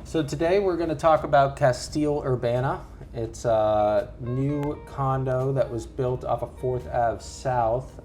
So today we're going to talk about Castille Urbana. It's a new condo that was built off of 4th Ave South.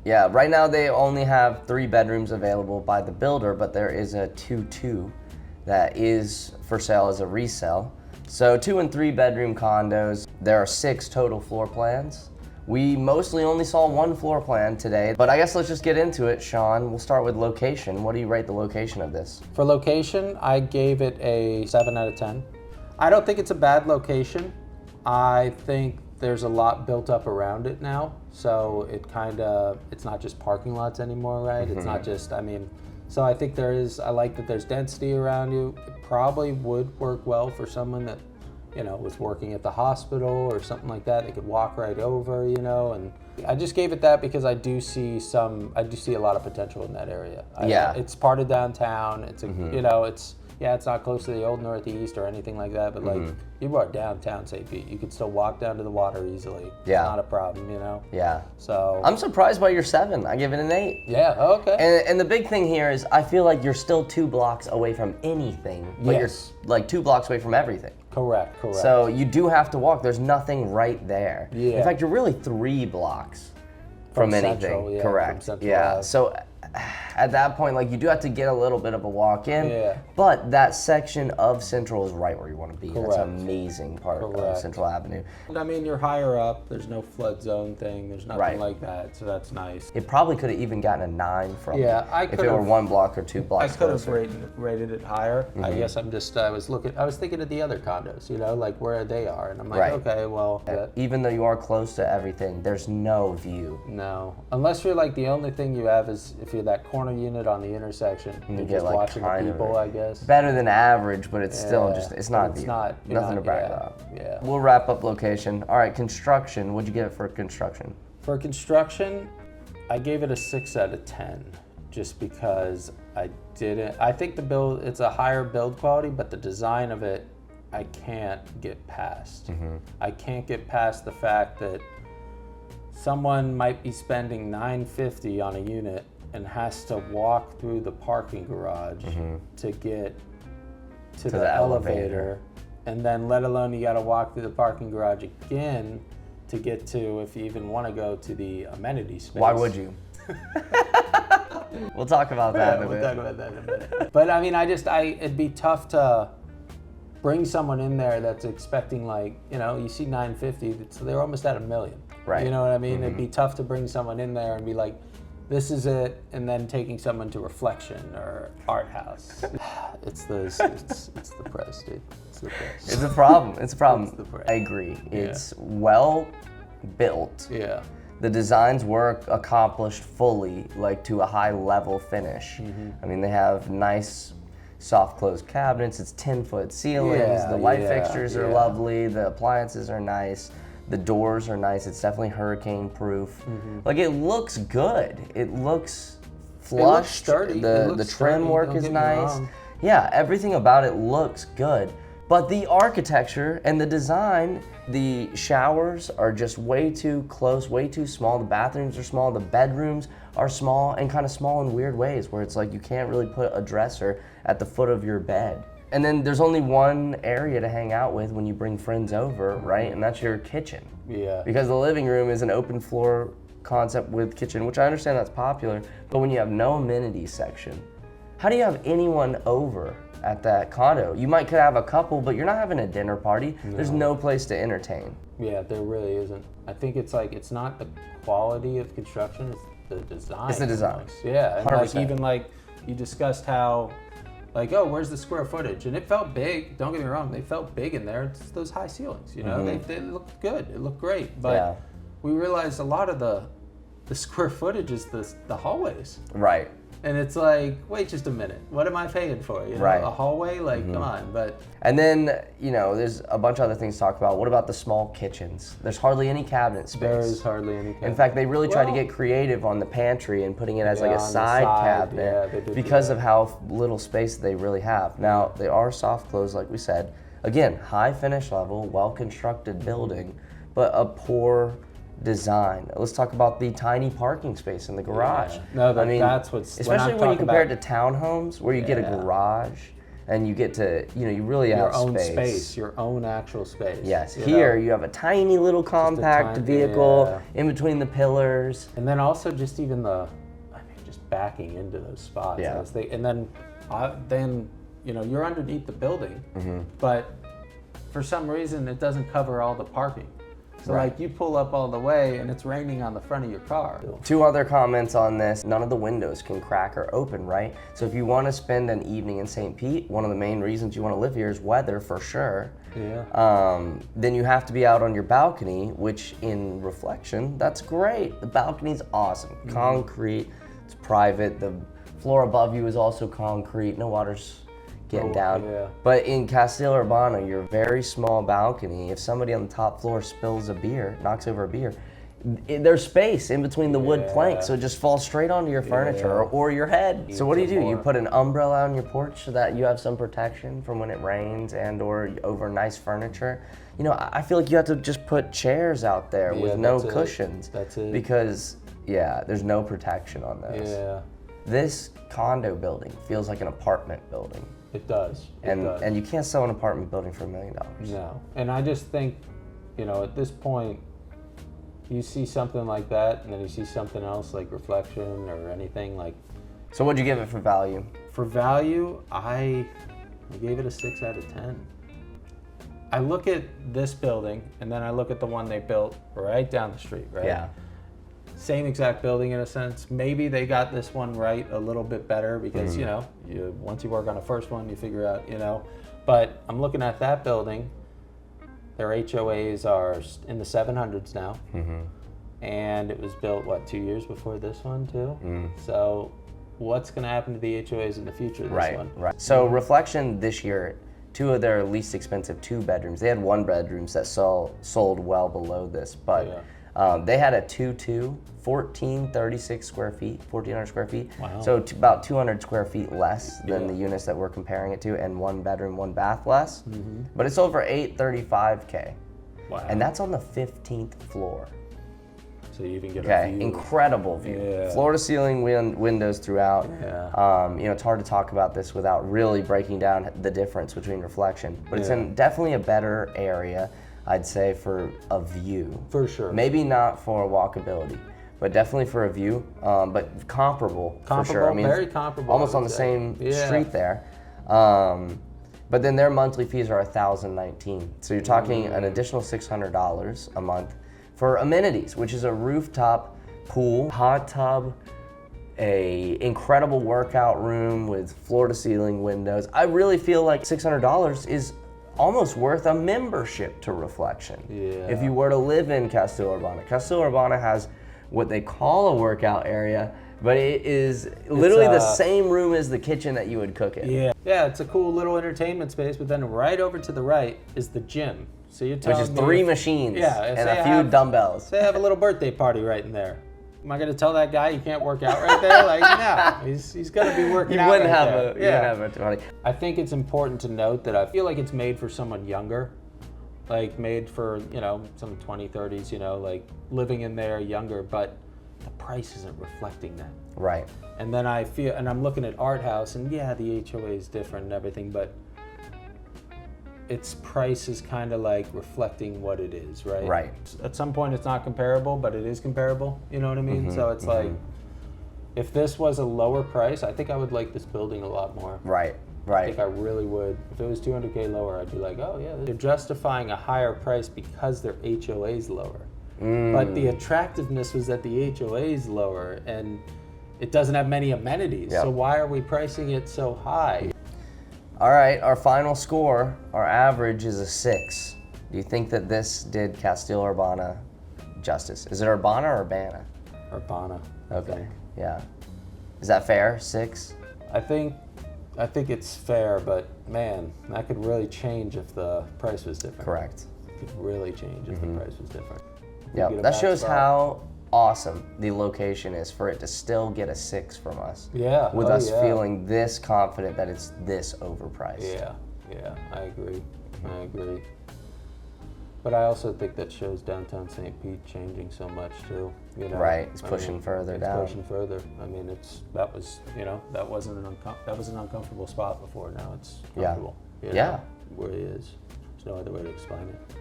Yeah, right now they only have 3 bedrooms available by the builder, but there is a 2-2 that is for sale as a resale. So 2 and 3 bedroom condos. There are 6 total floor plans. We mostly only saw 1 floor plan today, but I guess let's just get into it, Sean. We'll start with location. What do you rate the location of this? For location, I gave it a 7 out of 10. I don't think it's a bad location. I think there's a lot built up around it now. So it's not just parking lots anymore, right? It's not just, so I think I like that there's density around you. It probably would work well for someone that, was working at the hospital or something like that. They could walk right over, and I just gave it that because I do see a lot of potential in that area. It's part of downtown. It's it's not close to the old Northeast or anything like that, but like you are downtown St. Pete. You could still walk down to the water easily. Yeah. It's not a problem, Yeah. So I'm surprised by your 7. I give it an 8. Yeah, okay. And the big thing here is I feel like you're still 2 blocks away from anything, but Yes. you're like 2 blocks away from everything. Correct. So you do have to walk. There's nothing right there. Yeah. In fact, you're really 3 blocks from anything. Central, yeah, Correct. from Central Yeah. Ave. So at that point, like you do have to get a little bit of a walk in. Yeah. But that section of Central is right where you want to be. That's Correct. an amazing part of Correct. Central Avenue. You're higher up. There's no flood zone thing. There's nothing Right. like that. So that's nice. It probably could have even gotten a 9 from Yeah, it I if it could've- were 1 block or 2 I blocks could have closer. rated it higher. I guess I was thinking of the other condos, like where they are, and I'm like, Right. okay, well, Even though you are close to everything, there's no view. no. Unless you're like the only thing you have is if you're that corner unit on the intersection, You you're get, just like, watching the kind of people, I guess. Better than average, but it's still Yeah, just, it's not it's view. not- you're Nothing not- to brag yeah, about. yeah. We'll wrap up location. All right, construction. What'd you give it for construction? For construction, I gave it a 6 out of 10, just because I think it's a higher build quality, but the design of it, I can't get past. I can't get past the fact that someone might be spending $950 on a unit and has to walk through the parking garage to get to the elevator. And then let alone you gotta walk through the parking garage again to get to, if you even wanna go to the amenity space. Why would you? We'll talk about that in a We'll bit. talk about that in a minute. But it'd be tough to bring someone in there that's expecting you see 950, so they're almost at $1 million. Right. You know what I mean? It'd be tough to bring someone in there and be like, this is it, and then taking someone to Reflection or Art House. It's the price, dude. It's the price. It's a problem. It's a problem. It's the price. I agree. It's well built. Yeah. The designs were accomplished fully, like to a high level finish. They have nice soft closed cabinets. It's 10-foot ceilings. Yeah, The light yeah, fixtures are yeah. lovely. The appliances are nice. The doors are nice. It's definitely hurricane proof. Like it looks good. It looks flush. sturdy. It The looks trim sturdy, work don't is get me nice. wrong. Yeah, everything about it looks good. But the architecture and the design, the showers are just way too close, way too small. The bathrooms are small, the bedrooms are small, and kind of small in weird ways where it's like you can't really put a dresser at the foot of your bed. And then there's only one area to hang out with when you bring friends over, right? And that's your kitchen. Yeah. Because the living room is an open floor concept with kitchen, which I understand that's popular, but when you have no amenities section, how do you have anyone over at that condo? You could have a couple, but you're not having a dinner party. No. There's no place to entertain. Yeah, there really isn't. I think it's not the quality of construction, it's the design. It's the design. Almost. Yeah, and 100%. even you discussed how, oh, where's the square footage? And it felt big. Don't get me wrong, they felt big in there. It's those high ceilings, They looked good. It looked great. But we realized a lot of the square footage is the hallways. Right. And it's like, wait just a minute. What am I paying for? Right. A hallway? Come on. But And then, there's a bunch of other things to talk about. What about the small kitchens? There's hardly any cabinet space. there is hardly any cabinet. In fact, they really tried to get creative on the pantry and putting it as like Yeah, a on the side side, yeah, cabinet they did do because that. of how little space they really have. Now, they are soft close, like we said. Again, high finish level, well-constructed building, but a poor design. Let's talk about the tiny parking space in the garage. Yeah. No, that's what's... especially when you compare it to townhomes where you get a garage and you get to, you really Your have own space. space, your own actual space. Yes, here you have a tiny little compact vehicle in between the pillars. And then also just even just backing into those spots. Yeah. And then, you're underneath the building, but for some reason it doesn't cover all the parking. So like you pull up all the way and it's raining on the front of your car. 2 other comments on this. None of the windows can crack or open, right? So if you want to spend an evening in St. Pete, one of the main reasons you want to live here is weather for sure. Yeah. Then you have to be out on your balcony, which in reflection, that's great. The balcony's awesome. Concrete, it's private. The floor above you is also concrete. No water's getting down. Yeah. But in Castille Urbana, your very small balcony, if somebody on the top floor spills knocks over a beer, there's space in between the wood planks, so it just falls straight onto your furniture or your head. So what do? You put an umbrella on your porch so that you have some protection from when it rains and or over nice furniture. I feel like you have to just put chairs out there with no cushions. That's it. Because, there's no protection on those. Yeah. This condo building feels like an apartment building. It does. And you can't sell an apartment building for $1 million. No. And I just think, at this point, you see something like that, and then you see something else like reflection or anything like. So what'd you give it for value? For value, I gave it a 6 out of 10. I look at this building, and then I look at the one they built right down the street, right? Yeah. Same exact building in a sense. Maybe they got this one right a little bit better because, once you work on a first one, you figure out, But I'm looking at that building. Their HOAs are in the 700s now. And it was built, 2 years before this one, too? So what's going to happen to the HOAs in the future of this one? Right. So Reflection this year, 2 of their least expensive 2 bedrooms. They had 1 bedrooms that sold well below this, but they had a 2-2, 1,436 square feet, 1,400 square feet. Wow. So about 200 square feet less than the units that we're comparing it to, and 1 bedroom, 1 bath less. But it sold for $835K. Wow. And that's on the 15th floor. So you even get a view. Incredible view. Yeah. Floor to ceiling windows throughout. Yeah. It's hard to talk about this without really breaking down the difference between Reflection. But it's in definitely a better area, I'd say, for a view. For sure. Maybe not for walkability, but definitely for a view. But comparable for sure. Very comparable. Almost on the same street there. But then their monthly fees are $1,019. So you're talking an additional $600 a month for amenities, which is a rooftop pool, hot tub, a incredible workout room with floor to ceiling windows. I really feel like $600 is almost worth a membership to Reflection. Yeah. If you were to live in Castille Urbana. Castille Urbana has what they call a workout area, but it is literally the same room as the kitchen that you would cook in. Yeah, it's a cool little entertainment space, but then right over to the right is the gym. So you're telling Which is 3 machines and a few dumbbells. Say I have a little birthday party right in there. Am I going to tell that guy you can't work out right there? Like, no, he's going to be working out right there. You wouldn't have a party. I think it's important to note that I feel like it's made for someone younger, like made for, some 20, 30s, like living in there younger, but the price isn't reflecting that. Right. And then I'm looking at Art House, and the HOA is different and everything, but its price is kind of like reflecting what it is, right? Right. At some point it's not comparable, but it is comparable, you know what I mean? So it's like, if this was a lower price, I think I would like this building a lot more. Right. I think I really would. If it was $200K lower, I'd be like, oh yeah. They're justifying a higher price because their HOA is lower. But the attractiveness was that the HOA is lower and it doesn't have many amenities. So why are we pricing it so high? All right, our final score, our average is a 6. Do you think that this did Castille Urbana justice? Is it Urbana or Urbana? Urbana. Okay, yeah. Is that fair, 6? I think it's fair, but man, that could really change if the price was different. Correct. It could really change if the price was different. Yeah, that shows how awesome the location is for it to still get a 6 from us. Yeah. With us feeling this confident that it's this overpriced. Yeah, I agree. But I also think that shows downtown St. Pete changing so much too. You know, Right, it's I pushing mean, further it's down. pushing further. I mean, that was that wasn't that was an uncomfortable spot before. Now it's Yeah. comfortable. You know, Yeah. where he is. There's no other way to explain it.